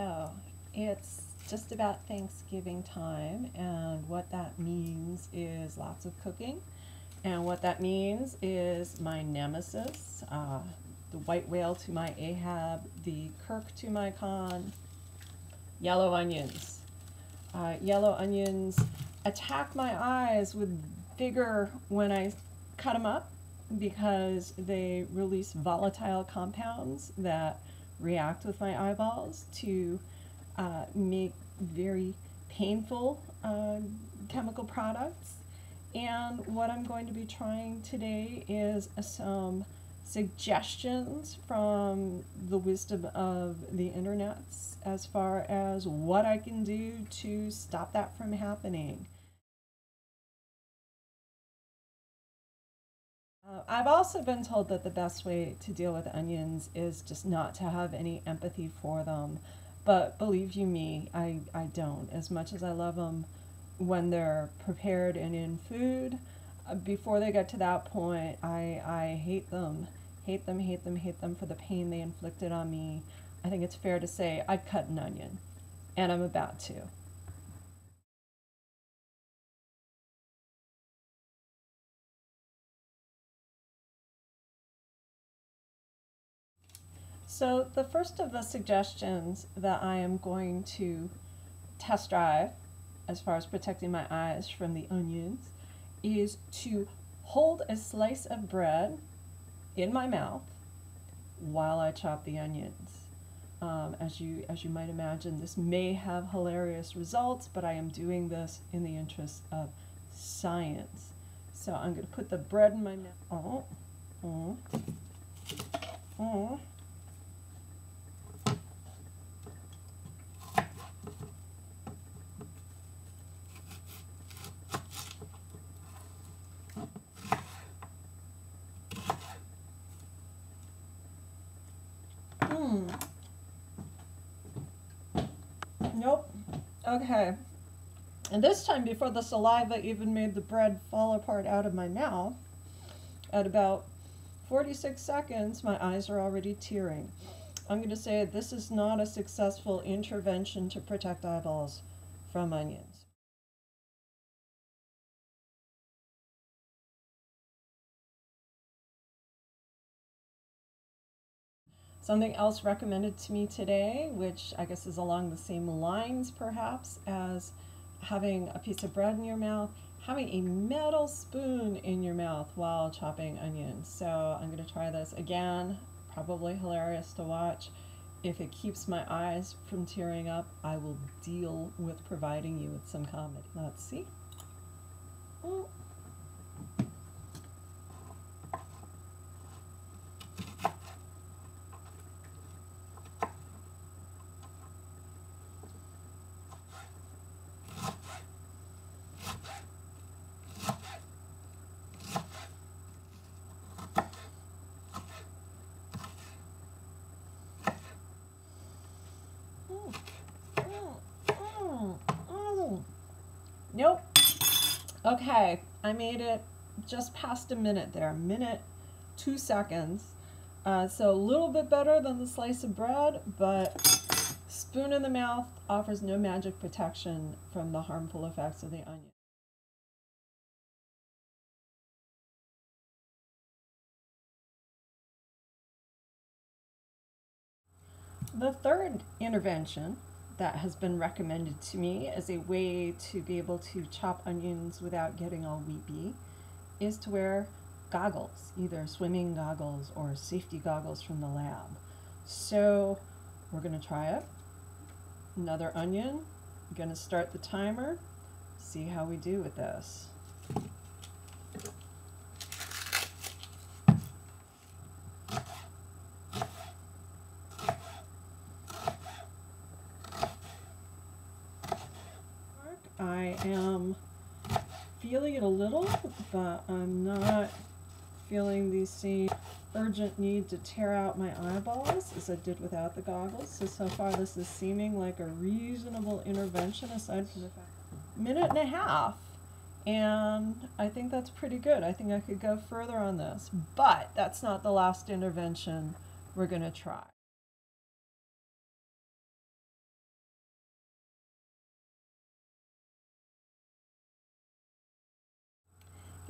So it's just about Thanksgiving time, and what that means is lots of cooking. And what that means is my nemesis, the white whale to my Ahab, the Kirk to my Khan, yellow onions. Yellow onions attack my eyes with vigor when I cut them up because they release volatile compounds that react with my eyeballs to make very painful chemical products. And what I'm going to be trying today is some suggestions from the wisdom of the internets as far as what I can do to stop that from happening. I've also been told that the best way to deal with onions is just not to have any empathy for them. But believe you me, I don't. As much as I love them when they're prepared and in food, before they get to that point, I hate them. Hate them, hate them, hate them for the pain they inflicted on me. I think it's fair to say I'd cut an onion, and I'm about to. So the first of the suggestions that I am going to test drive as far as protecting my eyes from the onions is to hold a slice of bread in my mouth while I chop the onions. As you might imagine, this may have hilarious results, but I am doing this in the interest of science. So I'm going to put the bread in my mouth. Nope. Okay. And this time, before the saliva even made the bread fall apart out of my mouth, at about 46 seconds, my eyes are already tearing. I'm going to say this is not a successful intervention to protect eyeballs from onions. Something else recommended to me today, which I guess is along the same lines perhaps as having a piece of bread in your mouth, having a metal spoon in your mouth while chopping onions. So I'm going to try this again, probably hilarious to watch. If it keeps my eyes from tearing up, I will deal with providing you with some comedy. Let's see. Nope. Okay, I made it just past a minute there, minute 2 seconds. So a little bit better than the slice of bread, but spoon in the mouth offers no magic protection from the harmful effects of the onion. The third intervention that has been recommended to me as a way to be able to chop onions without getting all weepy is to wear goggles, either swimming goggles or safety goggles from the lab. So we're going to try it. Another onion. I'm going to start the timer, see how we do with this. I am feeling it a little, but I'm not feeling the same urgent need to tear out my eyeballs as I did without the goggles. So far this is seeming like a reasonable intervention aside from the fact minute and a half. And I think that's pretty good. I think I could go further on this, but that's not the last intervention we're going to try.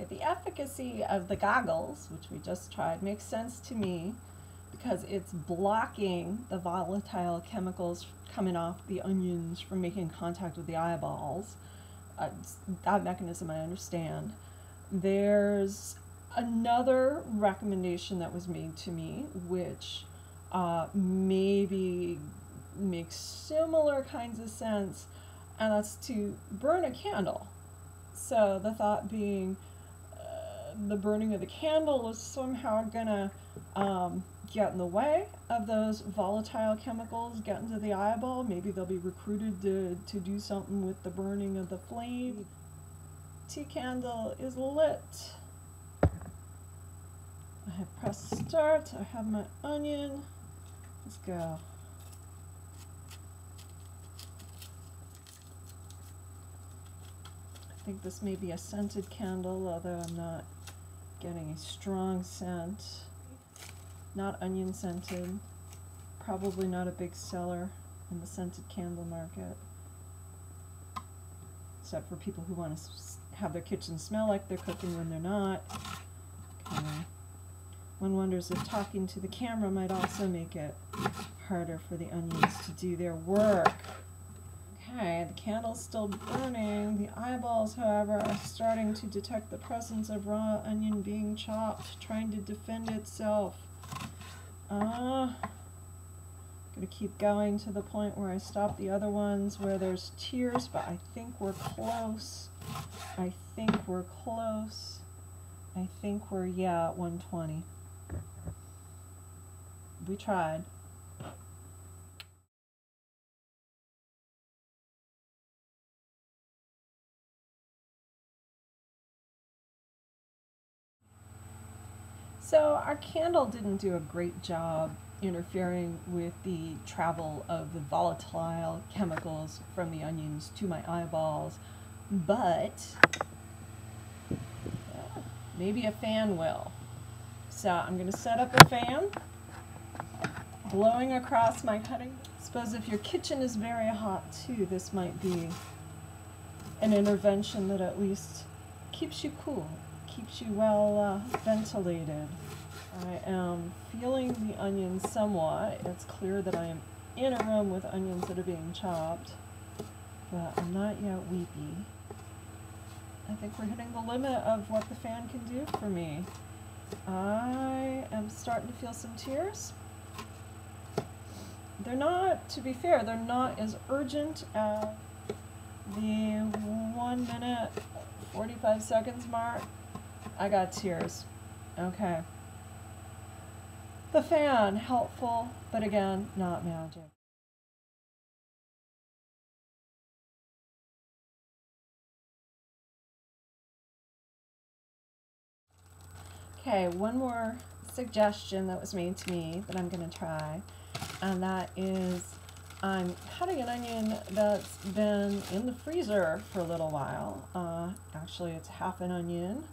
Okay, the efficacy of the goggles, which we just tried, makes sense to me because it's blocking the volatile chemicals coming off the onions from making contact with the eyeballs. That mechanism I understand. There's another recommendation that was made to me, which maybe makes similar kinds of sense, and that's to burn a candle. So the thought being the burning of the candle is somehow gonna get in the way of those volatile chemicals getting to the eyeball. Maybe they'll be recruited to do something with the burning of the flame. Tea candle is lit. I have pressed start, I have my onion. Let's go. I think this may be a scented candle, although I'm not getting a strong scent. Not onion scented. Probably not a big seller in the scented candle market. Except for people who want to have their kitchen smell like they're cooking when they're not. Okay. One wonders if talking to the camera might also make it harder for the onions to do their work. Okay, the candle's still burning. The eyeballs, however, are starting to detect the presence of raw onion being chopped, trying to defend itself. Gonna keep going to the point where I stop the other ones where there's tears, but I think we're close. I think we're close. I think we're, yeah, at 120. We tried. So our candle didn't do a great job interfering with the travel of the volatile chemicals from the onions to my eyeballs, but maybe a fan will. So I'm going to set up a fan, blowing across my cutting. Suppose if your kitchen is very hot too, this might be an intervention that at least keeps you cool, keeps you well ventilated. I am feeling the onions somewhat. It's clear that I am in a room with onions that are being chopped, but I'm not yet weepy. I think we're hitting the limit of what the fan can do for me. I am starting to feel some tears. They're not, to be fair, they're not as urgent as the 1 minute 45 seconds mark. I got tears. Okay. The fan, helpful, but again, not magic. Okay, one more suggestion that was made to me that I'm going to try, and that is I'm cutting an onion that's been in the freezer for a little while. Actually, it's half an onion,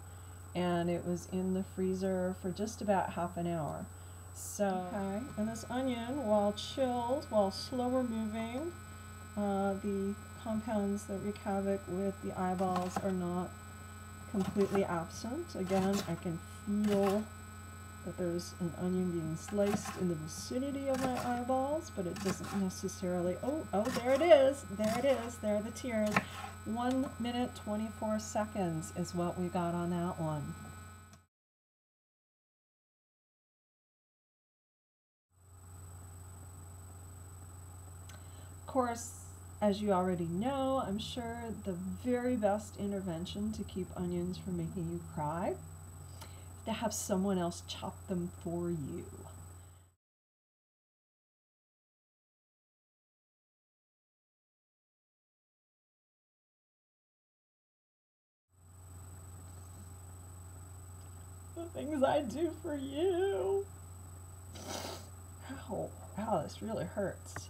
and it was in the freezer for just about half an hour. So, okay, and this onion, while chilled, while slower moving, the compounds that wreak havoc with the eyeballs are not completely absent. Again, I can feel that there's an onion being sliced in the vicinity of my eyeballs, but it doesn't necessarily, oh, there it is, there are the tears. 1 minute, 24 seconds is what we got on that one. Of course, as you already know, I'm sure the very best intervention to keep onions from making you cry is to have someone else chop them for you. The things I do for you. Ow, this really hurts.